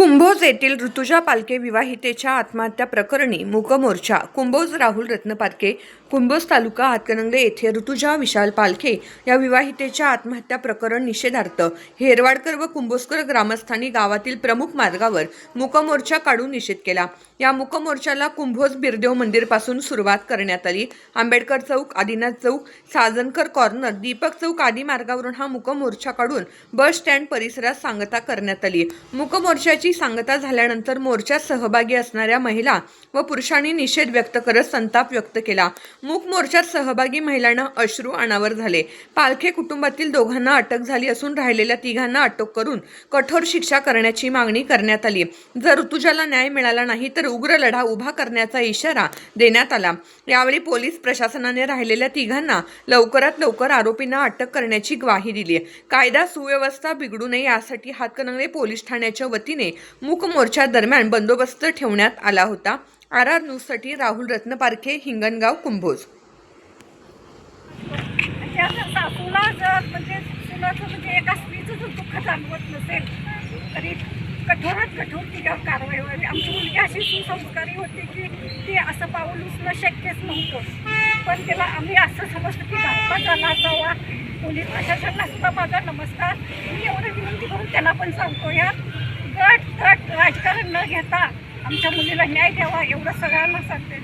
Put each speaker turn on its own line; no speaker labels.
कुंभोज येथील ऋतुजा पालके विवाहितेच्या आत्महत्या प्रकरणी मूक मोर्चा. कुंभोज राहुल रत्न पारखे. कुंभोज तालुका हातकणंगले येथे ऋतुजा विशाल पालखे या विवाहितेच्या आत्महत्या प्रकरण निषेधार्थ हेरवाडकर व कुंभोजकर ग्रामस्थांनी गावातील प्रमुख मार्गावर मूक मोर्चा काढून निषेध केला. या मूक मोर्चाला कुंभोज बिरदेव मंदिर पासून सुरुवात करण्यात आली. आंबेडकर चौक, आदिनाथ चौक, साजनकर कॉर्नर, दीपक चौक आदी मार्गावरून हा मूक मोर्चा काढून बस स्टँड परिसरात सांगता करण्यात आली. मूक मोर्चाची सांगता झाल्यानंतर मोर्चात सहभागी असणाऱ्या महिला व पुरुषांनी निषेध व्यक्त करत संताप व्यक्त केला. मूक मोर्चात सहभागी महिलांना अश्रू अनावर झाले. पालखे कुटुंबातील दोघांना अटक झाली असून राहिलेल्या तिघांना अटक करून कठोर शिक्षा करण्याची मागणी करण्यात आली. जर ऋतुजाला न्याय मिळाला नाही तर उग्र लढा उभा करण्याचा इशारा देण्यात आला. यावेळी पोलीस प्रशासनाने राहिलेल्या तिघांना लवकरात लवकर आरोपींना अटक करण्याची ग्वाही दिली. कायदा सुव्यवस्था बिघडू नये यासाठी हातकणंगले पोलीस ठाण्याच्या वतीने मूक मोर्चा दरम्यान बंदोबस्त ठेवण्यात आला होता. RR न्यूजसाठी राहुल रत्न पारखे, हिंगणगाव, कुंभोज.
सासूला जर म्हणजे एका स्त्रीचं जर दुःख जाणवत नसेल तरी कठोरात कठोर तिच्यावर कारवाई व्हावी. आमची मुलगी अशी सुसंस्कारी होती की ती असं पाऊल उचलणं शक्यच नव्हतं. पण त्याला आम्ही असं समजतो की घातपात झाला असावा. पोलीस प्रशासनाला सुद्धा माझा नमस्कार. मी एवढं विनंती करून त्यांना पण सांगतो, या गट राजकारण न घेता आमच्या मुलीला न्याय द्यावा एवढं सगळ्यांना सांगते.